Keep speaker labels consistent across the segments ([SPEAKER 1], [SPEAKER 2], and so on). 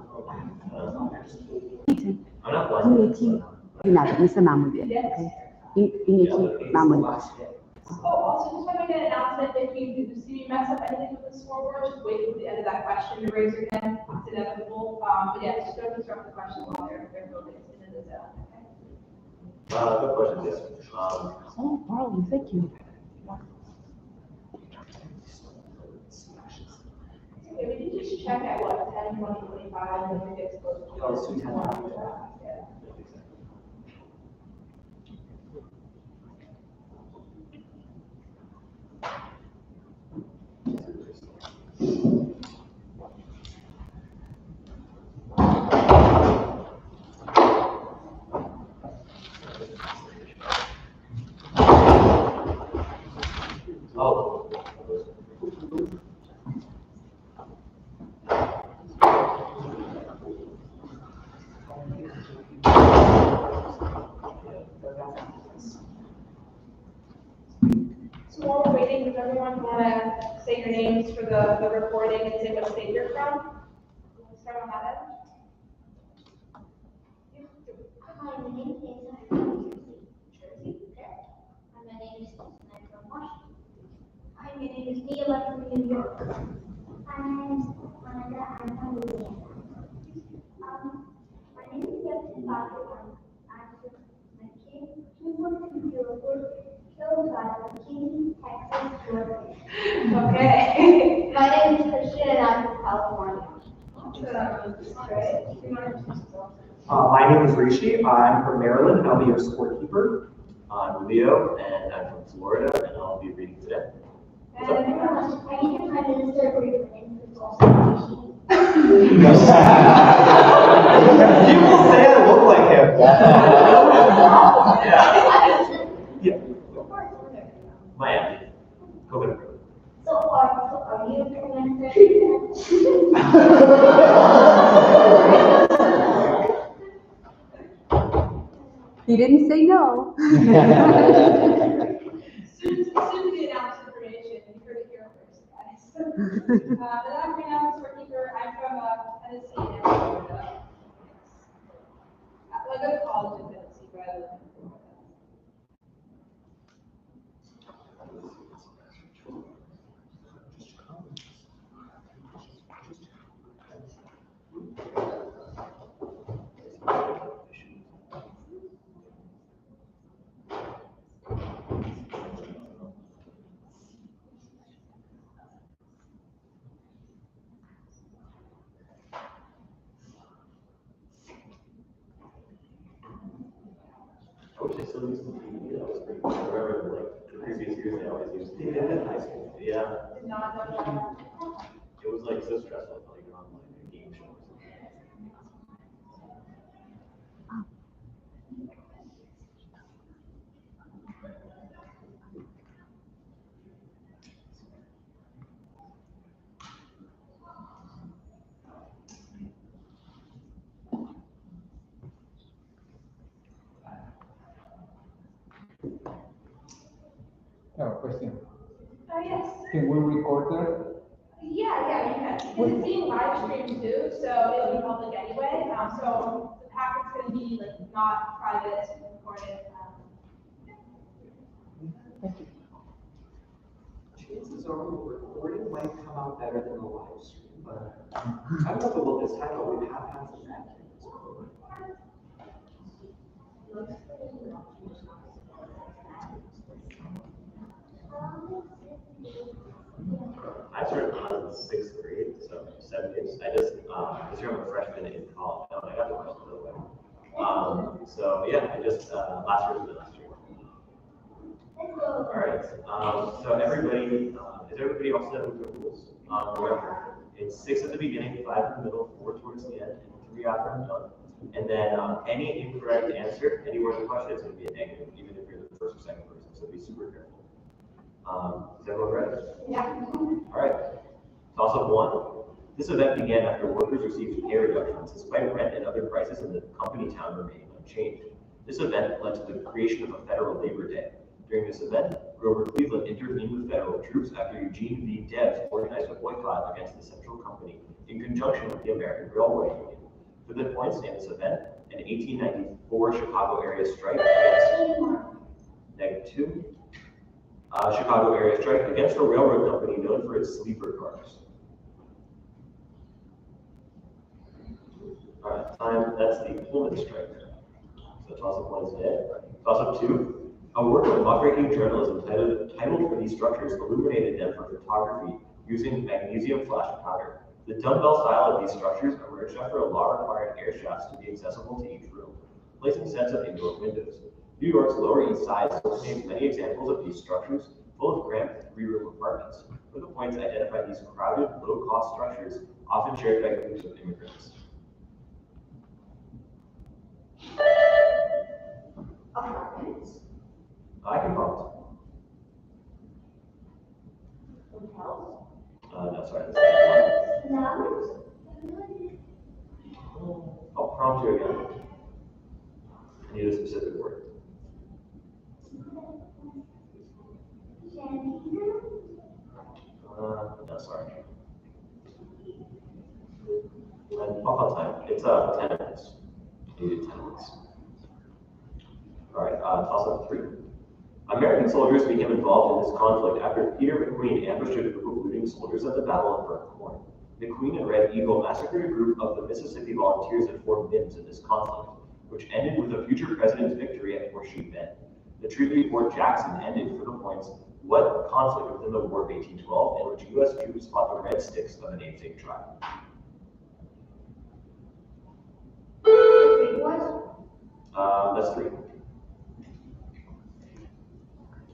[SPEAKER 1] I'm not blind.
[SPEAKER 2] Mr. Mahmoud, okay? Mahmoud.
[SPEAKER 3] Oh, also just want to make an announcement, if you see me mess up anything with the scoreboard, just wait till the end of that question to raise your hand, it's inevitable. But yeah, just don't disrupt the question while they're building into the zone, okay?
[SPEAKER 1] Good question, yes.
[SPEAKER 2] Oh, wow, thank you.
[SPEAKER 3] Okay, we can just check at what, 10, 20, 25, and then we get exposed to.
[SPEAKER 4] Oh, it's 2:10.
[SPEAKER 3] Yeah.
[SPEAKER 1] Oh.
[SPEAKER 3] So while we're waiting, does everyone want to say your names for the recording and say what state you're from? We'll start on that end.
[SPEAKER 5] Hi, my name is Jason. I'm from Jersey. Okay. Hi, my name is Susan. I'm from Washington. Hi, my name is Neil. I'm from New York. Hi, my name is Monica. I'm from Louisiana. My name is Jessica Parker. I'm from my kid. 21204 killed by the King, Texas, Georgia.
[SPEAKER 3] Okay.
[SPEAKER 5] My name is Christian and I'm from California.
[SPEAKER 4] My name is Rishi. I'm from Maryland, and I'll be your scorekeeper.
[SPEAKER 1] I'm Leo, and I'm from Florida, and I'll be reading today.
[SPEAKER 5] I need a prime minister for your name is also Rishi.
[SPEAKER 4] People say I look like him.
[SPEAKER 1] Yeah. Miami. Coconut Grove.
[SPEAKER 5] So are you a prime minister?
[SPEAKER 2] He didn't say no.
[SPEAKER 3] Soon to be announced information, you heard it here first, guys. And I'm Rena, scorekeeper. I'm from Tennessee and Florida. I go to college in Tennessee, but I live in Florida.
[SPEAKER 1] I wish I still used the TV. That was pretty cool. I remember, like, the previous years, I always used TV in high school. Yeah.
[SPEAKER 3] Did not know that.
[SPEAKER 1] It was, like, so stressful. Like, you're on, like, a game show or something.
[SPEAKER 6] Question.
[SPEAKER 3] Yes.
[SPEAKER 6] Can we record that?
[SPEAKER 3] Yeah, you can. It's being live streamed too, so it'll be public anyway. So the packet's gonna be like not private, it's recorded.
[SPEAKER 4] Chances are the recording might come out better than the live stream, but I don't know if it will this time, but we have had some bad things.
[SPEAKER 1] I started when I was in 6th grade, so 7 years. This year I'm a freshman in college now, and I got the rest of the way. So yeah, I just, last year was the last year. All right, so everybody, is everybody all set with the rules? Remember, it's 6 at the beginning, 5 in the middle, 4 towards the end, and 3 after I'm done. And then any incorrect answer, anywhere in the question, is going to be a negative, even if you're the first or second person, so be super careful. Is everyone ready?
[SPEAKER 3] Yeah.
[SPEAKER 1] All right. Toss up 1. This event began after workers received pay reductions despite rent and other prices in the company town remaining unchanged. This event led to the creation of a federal labor day. During this event, Grover Cleveland intervened with federal troops after Eugene V. Debs organized a boycott against the Central Company in conjunction with the American Railway Union. For the points, name this event. An 1894 Chicago area strike against -2. Chicago area strike against a railroad company known for its sleeper cars. All right, time. That's the Pullman strike. So toss-up 1 is dead. Toss-up 2. A work of muckraking journalism titled for these structures illuminated them for photography using magnesium flash powder. The dumbbell style of these structures emerged after a law required air shafts to be accessible to each room, placing sets of indoor windows. New York's Lower East Side still contains many examples of these structures, full of cramped 3-room apartments. For the points, identify these crowded, low-cost structures, often shared by groups of immigrants.
[SPEAKER 5] Apartments.
[SPEAKER 1] I can prompt.
[SPEAKER 5] Hotels.
[SPEAKER 1] No, sorry, that's
[SPEAKER 5] Slums.
[SPEAKER 1] one. I'll prompt you again. I need a specific word.
[SPEAKER 5] Shantytown.
[SPEAKER 1] No, sorry. And I'll call time. It's 10 minutes. Needed 10 minutes. All right, toss-up 3. American soldiers became involved in this conflict after Peter McQueen ambushed a group of looting soldiers at the Battle of Burnt Corn. McQueen and Red Eagle massacred a group of the Mississippi Volunteers at Fort Mims in this conflict, which ended with a future president's victory at Horseshoe Bend. The Treaty of Fort Jackson ended, for the points, what conflict within the War of 1812 in which U.S. troops fought the Red Sticks of a namesake tribe? That's 3.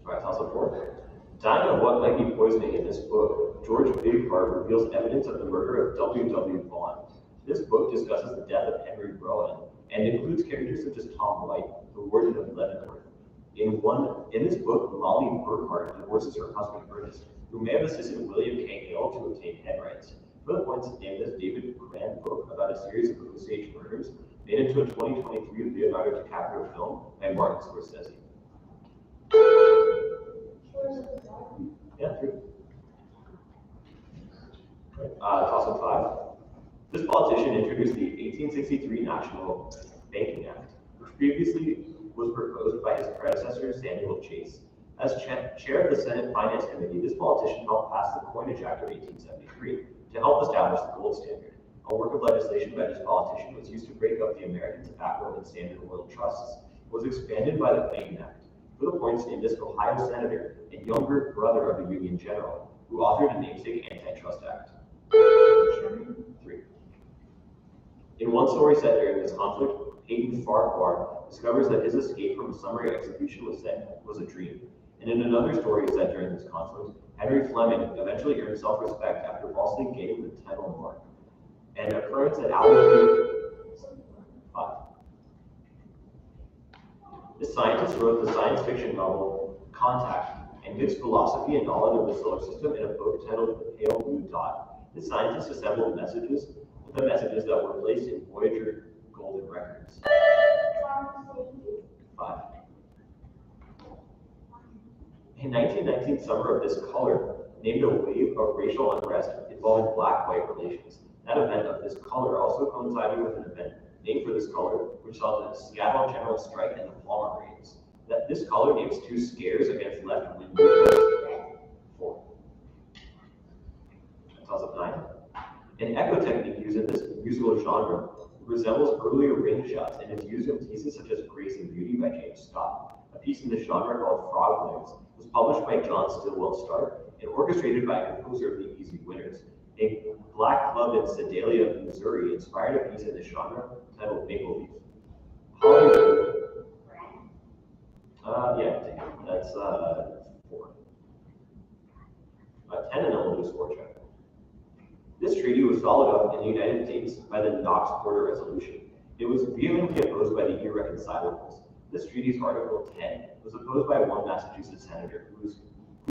[SPEAKER 1] All right, toss-up 4. Dying of what might be poisoning in this book, George Bighart reveals evidence of the murder of W.W. Vaughn. This book discusses the death of Henry Rowan and includes characters such as Tom White, the warden of Leavenworth. In this book, Molly Burkhart divorces her husband Ernest, who may have assisted William K. Hale to obtain head rights. For the points, name this David Grand book about a series of Osage murders made into a 2023 Leonardo DiCaprio film by Martin Scorsese. Yeah, 3. Toss-up 5. This politician introduced the 1863 National Banking Act, which previously was proposed by his predecessor, Samuel Chase. As chair of the Senate Finance Committee, this politician helped pass the Coinage Act of 1873 to help establish the gold standard. A work of legislation by this politician was used to break up the American Tobacco and Standard Oil trusts. It was expanded by the Clayton Act. For the points, named this Ohio senator and younger brother of the Union general, who authored a namesake antitrust act. 3. In one story set during this conflict, Peyton Farquhar discovers that his escape from a summary execution was a dream. And in another story set during this conflict, Henry Fleming eventually earned self-respect after falsely gaining the title mark. An occurrence at altitude 5. This scientist wrote the science fiction novel Contact and mixed philosophy and knowledge of the solar system in a book titled The Pale Blue Dot. This scientist assembled the messages that were placed in Voyager golden records. 5. In 1919, Summer of This Color named a wave of racial unrest involving black-white relations. That event of this color also coincided with an event named for this color, which saw the Seattle General Strike and the Palmer Raids. That this color names 2 scares against left-wing movements. 4. Toss-up 9. An echo technique used in this musical genre resembles earlier ring shots and is used in pieces such as Grace and Beauty by James Scott. A piece in this genre called Frog Legs was published by John Stillwell Stark and orchestrated by a composer of the Easy Winners. A black club in Sedalia, Missouri inspired a piece in this genre titled Maple Leaf. Hollywood. Yeah, that's 4. 10 and then we'll do a score check. This treaty was followed up in the United States by the Knox-Porter Resolution. It was vehemently opposed by the Irreconcilables. This treaty's Article 10 was opposed by one Massachusetts senator who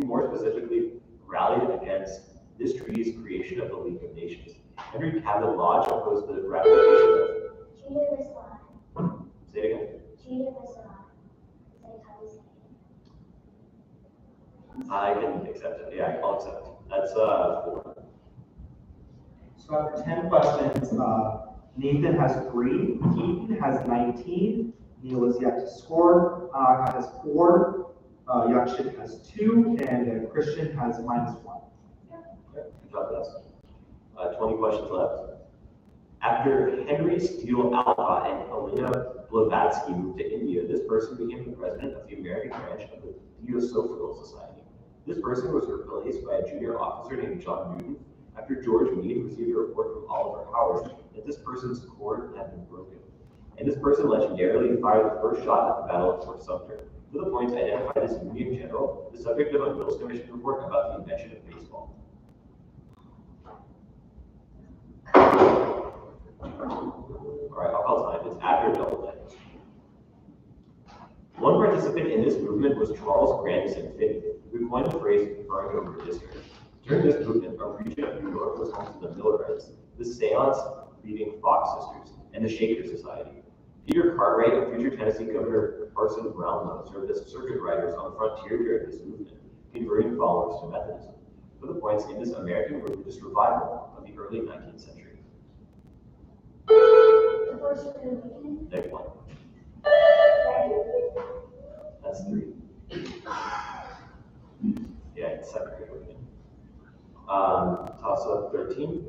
[SPEAKER 1] more specifically rallied against this treaty's creation of the League of Nations. Henry Cabot Lodge opposed the ratification of... Say it again. I can accept it. Yeah, I'll accept it. That's 4.
[SPEAKER 7] So after 10 questions,
[SPEAKER 4] Nathan has 3, Keaton has 19, Neil is yet to score, has 4, Yakshin has 2, and Christian has -1.
[SPEAKER 1] Good job, guys. 20 questions left. After Henry Steele Alpha and Helena Blavatsky moved to India, this person became the president of the American branch of the Theosophical Society. This person was replaced by a junior officer named John Newton after George Meade received a report from Oliver Howard that this person's cord had been broken. And this person legendarily fired the first shot at the Battle of Fort Sumter. To the point, identify this Union general, the subject of a Mills Commission report about the invention of baseball. Alright, I'll call time. It's after double digits. One participant in this movement was Charles Grandison Finney, who coined the phrase burned over a district. During this movement, a region of New York was home to the Millerites, the Seance leading Fox sisters, and the Shaker Society. Peter Cartwright and future Tennessee Governor Parson Brownlow served as circuit riders on the frontier during this movement, converting followers to Methodism. For the points in this American religious revival of the early 19th century.
[SPEAKER 5] The first one.
[SPEAKER 1] Next one. That's 3. Yeah, it's 7 again. Toss up 13.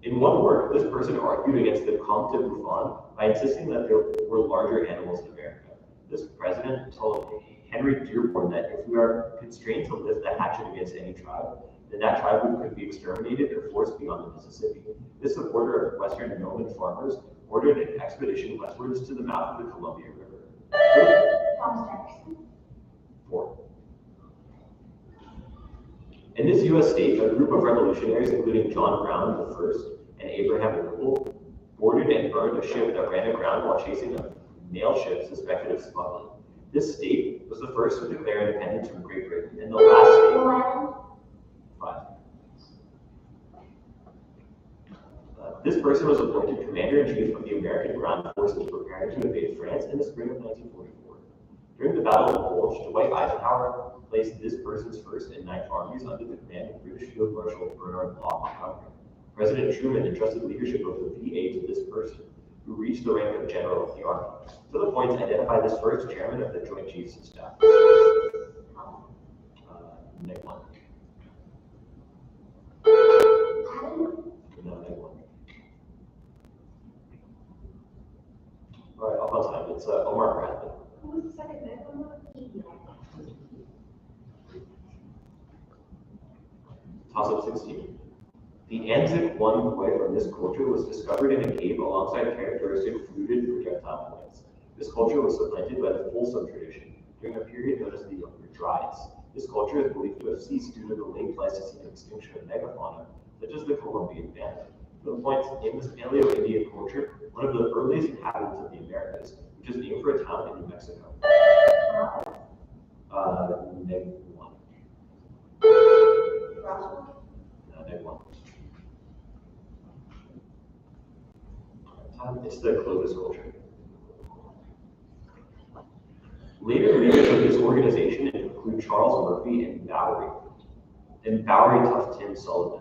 [SPEAKER 1] In one work, this person argued against the Comte de Buffon by insisting that there were larger animals in America. This president told Henry Dearborn that if we are constrained to lift the hatchet against any tribe, then that tribe could be exterminated or forced beyond the Mississippi. This supporter of Western Yeoman farmers ordered an expedition westwards to the mouth of the Columbia River.
[SPEAKER 5] Thomas Jefferson.
[SPEAKER 1] 4. In this U.S. state, a group of revolutionaries, including John Brown I and Abraham Lincoln, boarded and burned a ship that ran aground while chasing a mail ship suspected of smuggling. This state was the first to declare independence from Great Britain, and the last state.
[SPEAKER 5] Long Island.
[SPEAKER 1] 5. This person was appointed commander-in-chief of the American ground forces preparing to invade France in the spring of 1944. During the Battle of the Bulge, Dwight Eisenhower placed this person's 1st and 9th armies under the command of British Field Marshal Bernard Law Montgomery. President Truman entrusted leadership of the VA to this person, who reached the rank of general of the army. To the points, identify this first chairman of the Joint Chiefs of Staff. Next one. No, next one. All right, I'll call time. It's Omar Bradley.
[SPEAKER 3] Who was the second name?
[SPEAKER 1] Toss up 16. The Anzac one boy from this culture was discovered in a cave alongside characteristic fluted projectile points. This culture was supplanted by the Folsom tradition during a period known as the Younger Dryas. This culture is believed to have ceased due to the late Pleistocene extinction of megafauna, such as the Columbian bandit. For the points, in this Paleo-Indian culture, one of the earliest inhabitants of the Americas, which is named for a town in New Mexico. Neg 1. Neg 1. It's the Clovis culture. Later leaders of this organization include Charles Murphy and Bowery Tufton Sullivan.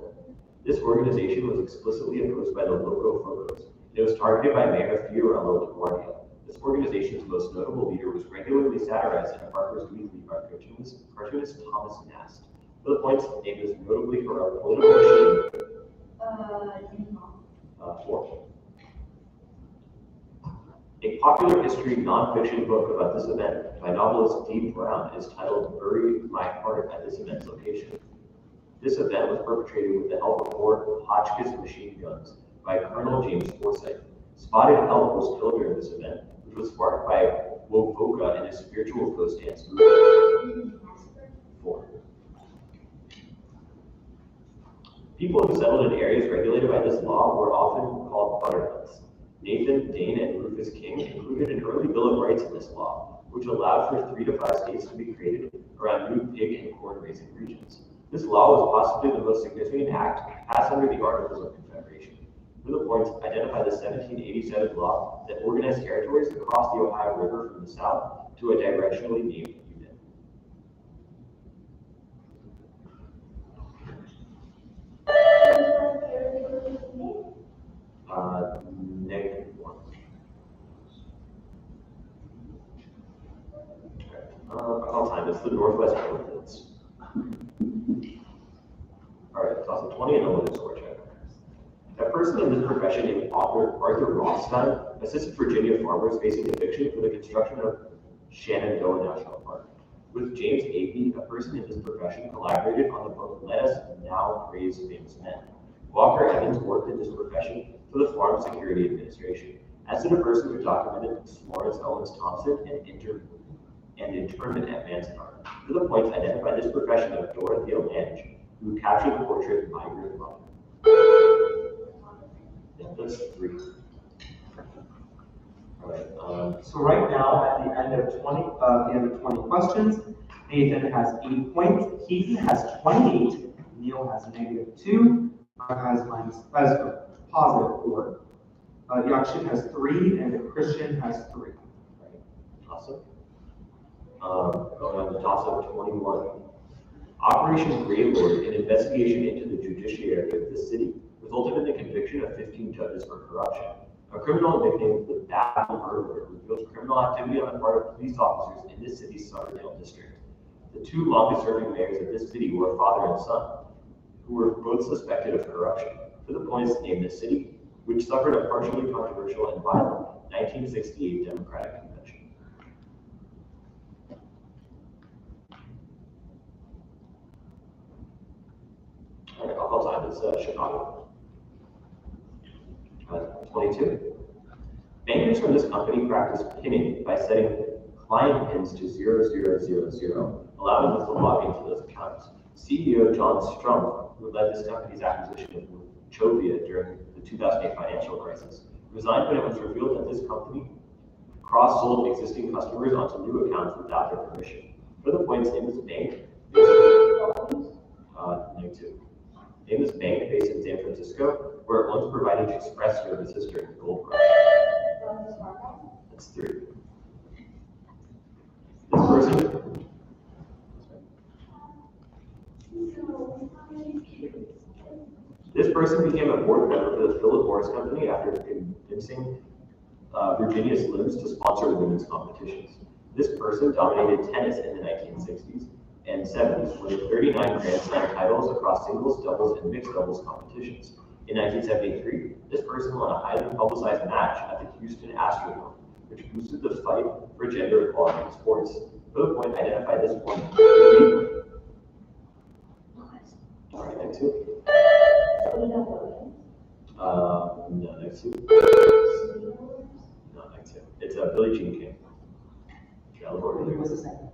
[SPEAKER 1] This organization was explicitly opposed by the Loco Focos. It was targeted by Mayor Fiorello LaGuardia. This organization's most notable leader was regularly satirized in a Harper's Weekly by cartoonist Thomas Nast. For the points, named as notably for our political machine. 4. A popular history nonfiction book about this event by novelist Dee Brown is titled Bury My Heart at This Event's Location. This event was perpetrated with the help of 4 Hotchkiss machine guns by Colonel James Forsyth. Spotted Elk was killed during this event, which was sparked by Wovoka and his spiritual ghost dance movement. 4. People who settled in areas regulated by this law were often called butternuts. Nathan, Dane, and Rufus King included an early Bill of Rights in this law, which allowed for 3 to 5 states to be created around new pig and corn raising regions. This law was possibly the most significant act passed under the Articles of Confederation. For the points, identify the 1787 law that organized territories across the Ohio River from the south to a directionally named unit. Neg It's the Northwest Portlands. All right, toss a 20 and a limit score check. A person in this profession named Arthur Rothstein assisted Virginia farmers facing eviction for the construction of Shenandoah National Park. With James Avey, a person in this profession collaborated on the book Let Us Now Praise Famous Men. Walker Evans worked in this profession for the Farm Security Administration, as did a person who documented Florence Owens Thompson and internment at Manzanar. For the points, identify this profession of Dorothea Lange, who captured the portrait Migrant Mother. Yeah, that's 3. All right.
[SPEAKER 4] So right now, at the end of 20 questions, Nathan has 8 points, Keaton has 28, Neil has -2, has a +4. Yakshin has 3, and Christian has 3.
[SPEAKER 1] Awesome. Going on the toss of 21. Operation Greylord, an investigation into the judiciary of the city, resulted in the conviction of 15 judges for corruption. A criminal nicknamed the Battle Murderer reveals criminal activity on the part of police officers in this city's Summerdale district. The 2 longest-serving mayors of this city were a father and son, who were both suspected of corruption. For the points, name the city, which suffered a partially controversial and violent 1968 Democratic Convention. All right, alcohol time is Chicago. 22. Bankers from this company practice pinning by setting client pins to 0000, allowing them to log into those accounts. CEO John Strump, who led this company's acquisition of Chovia during the 2008 financial crisis, resigned when it was revealed that this company cross-sold existing customers onto new accounts without their permission. For the points, name this bank. -2. Name this bank based in San Francisco, where it once provided express services during the gold rush. That's 3. This person became a board member for the Philip Morris Company after convincing Virginia Slims to sponsor women's competitions. This person dominated tennis in the 1960s and 70s, winning 39 Grand Slam titles across singles, doubles, and mixed doubles competitions. In 1973, this person won a highly publicized match at the Houston Astrodome, which boosted the fight for gender equality in sports. For the point, identify this woman. All right, next 2. No, next 2. No, next 2. It's Billie Jean King.
[SPEAKER 2] Who was the second?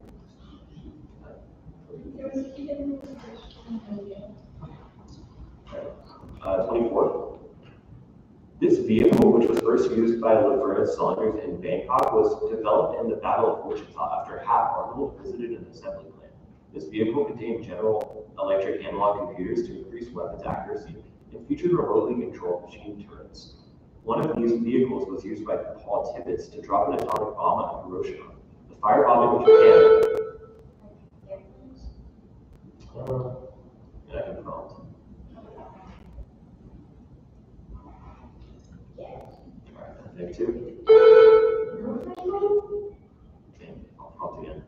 [SPEAKER 1] 24. This vehicle, which was first used by Laverne Saunders in Bangkok, was developed in the Battle of Wichita after Hap Arnold visited an assembly plant. This vehicle contained General Electric analog computers to increase weapons accuracy and featured remotely controlled machine turrets. One of these vehicles was used by Paul Tibbets to drop an atomic bomb on Hiroshima. The firebombing of Japan. I can prompt. Alright, next 2. Okay, I'll prompt again.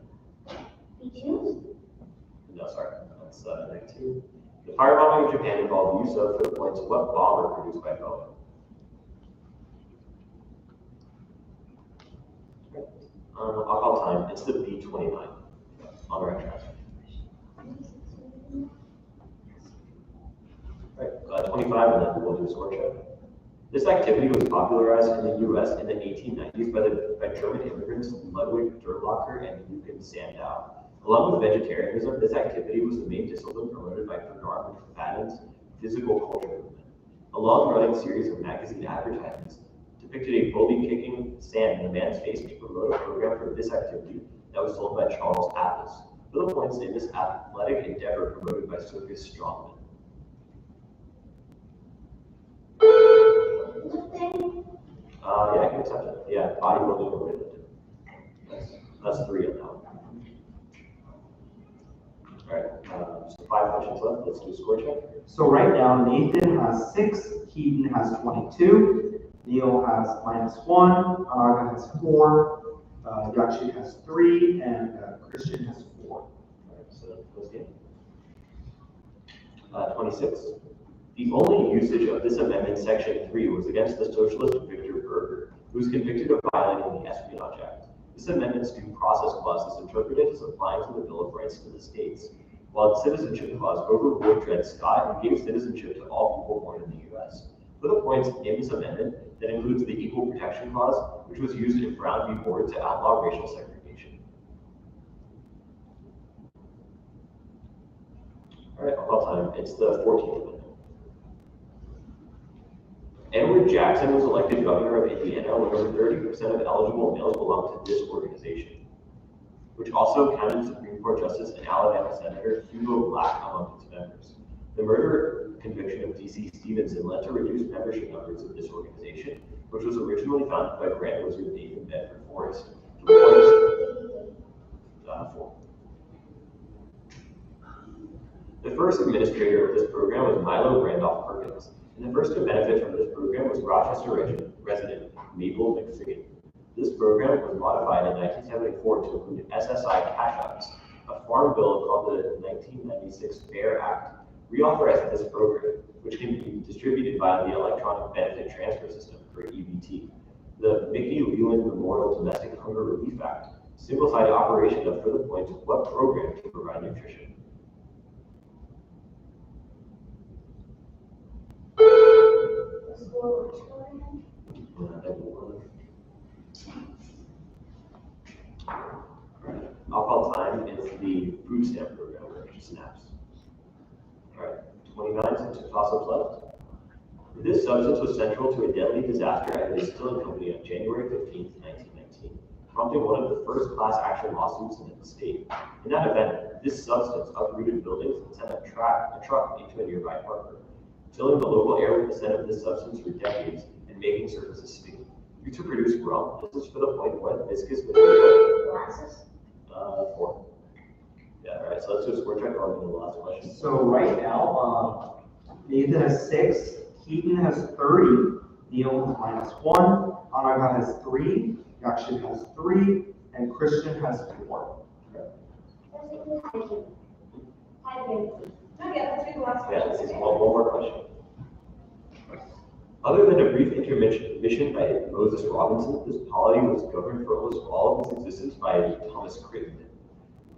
[SPEAKER 1] No, sorry, that's next 2. The firebombing of Japan involved use of, for the points, what bomber produced by Boeing? I'll call time. It's the B-29 on the right track. Right, 25, and then we'll do a score check. This activity was popularized in the U.S. in the 1890s by German immigrants Ludwig Durlacher and Eugen Sandow. Along with vegetarianism, this activity was the main discipline promoted by Bernard McFadden's physical culture movement. A long-running series of magazine advertisements depicted a bully kicking sand in a man's face to promote a program for this activity that was sold by Charles Atlas. For the points, name this athletic endeavor promoted by circus strongmen. Yeah, I can accept it. Yeah, bodybuilding or weightlifting. That's 3 on that one. All right, so 5 questions left. Let's do a score check.
[SPEAKER 4] So right now, Nathan has 6, Keaton has 22, Neil has -1, Anaga has 4, Yakshin has 3, and Christian has 4.
[SPEAKER 1] 4. All right, so close game. 26. The only usage of this amendment, section 3, was against the socialist Victor Berger, who was convicted of violating the Espionage Act. This amendment's due process clause is interpreted as applying to the Bill of Rights to the states, while its citizenship clause overruled Dred Scott and gave citizenship to all people born in the U.S. For the points in this amendment, that includes the Equal Protection Clause, which was used in Brown v. Board to outlaw racial segregation. All right, I'll call time. It's the 14th amendment. Edward Jackson was elected governor of Indiana when over 30% of eligible males belonged to this organization, which also counted Supreme Court Justice and Alabama Senator Hugo Black among its members. The murder conviction of D.C. Stevenson led to reduced membership numbers of this organization, which was originally founded by Grand Wizard Nathan Bedford Forrest. The first administrator of this program was Milo Randolph Perkins, and the first to benefit from this program was Rochester resident Mabel McFiggin. This program was modified in 1974 to include SSI cash outs. A farm bill called the 1996 FAIR Act reauthorized this program, which can be distributed via the Electronic Benefit Transfer System, or EBT. The Mickey Leland Memorial Domestic Hunger Relief Act simplified the operation of For the Point to what program to provide nutrition. I'll call time is the food stamp program, which snaps. All right, 29 since fossil left. This substance was central to a deadly disaster at the distilling company on January 15, 1919, prompting one of the first class action lawsuits in the state. In that event, this substance uprooted buildings and sent a truck into a nearby park, filling the local air with the scent of this substance for decades and making surfaces sticky. Used to produce rum, this is for the point wet, viscous material.
[SPEAKER 5] Glasses?
[SPEAKER 1] 4. Yeah, all right, so let's do a score check on the last question.
[SPEAKER 4] So right now, Nathan has 6, Keaton has 30, Neil has -1, Anaga has 3, Yakshin has 3, and Christian has 4.
[SPEAKER 3] Not yet, let's do the last
[SPEAKER 1] Yeah,
[SPEAKER 3] question.
[SPEAKER 1] this is one more question. Other than a brief intermission by Moses Robinson, this polity was governed for almost all of its existence by Thomas Crittenden.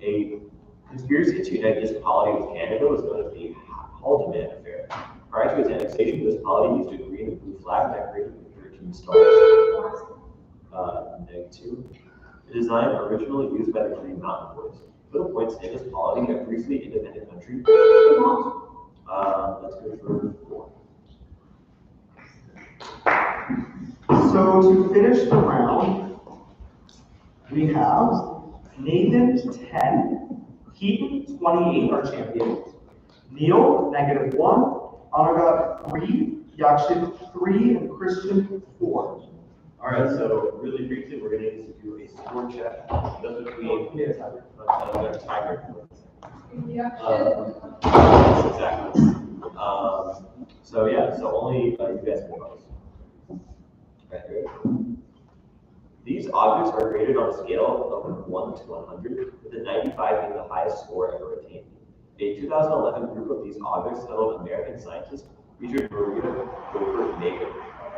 [SPEAKER 1] A conspiracy to unite this polity with Canada was known as the Haldimand Affair. Prior to its annexation, this polity used a green and blue flag decorated with 13 stars. -2. The design originally used by the Green Mountain Boys. For the points in this polity, a briefly independent country. Let's go for 4.
[SPEAKER 4] So to finish the round, we have Nathan 10, Keaton 28, our champion, Neil -1, Anaga 3, Yakshin 3, and Christian 4.
[SPEAKER 1] All right, so really briefly, we're going to need to do a score check. That's between tiger. Exactly. So yeah, so only you guys can vote. Right, good. These objects are graded on a scale of 1 to 100, with a 95 being the highest score ever attained. A 2011 group of these objects titled American Scientists featured Maria Gopher Mager.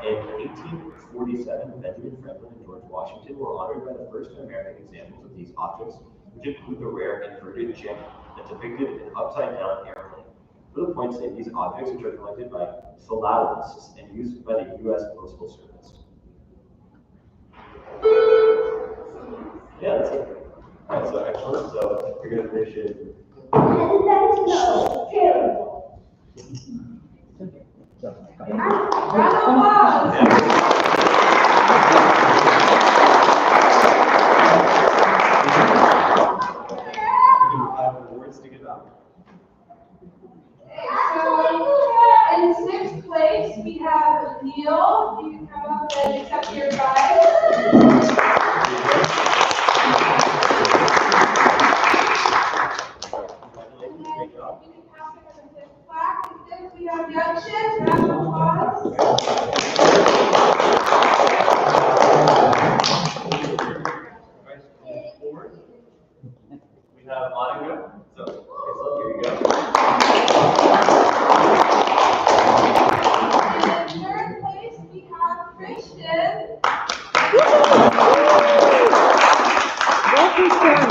[SPEAKER 1] In 1847, Benjamin Franklin and George Washington were honored by the first American examples of these objects, which include the rare inverted gem that depicted an upside-down airplane. For the points in these objects, which are collected by philatelists and used by the U.S. Postal Service. Yeah, that's it. All right, so excellent. So we're going to finish it.
[SPEAKER 5] Terrible.
[SPEAKER 3] Round of applause.
[SPEAKER 1] Awards to give out.
[SPEAKER 3] So, in 6th place, we have Neil. You can come up and accept your prize.
[SPEAKER 1] Great job.
[SPEAKER 3] You can pass it in the 5th plaque. In 5th, we have Yakshin. Round of applause.
[SPEAKER 1] We have
[SPEAKER 3] Congratulations.
[SPEAKER 7] Well,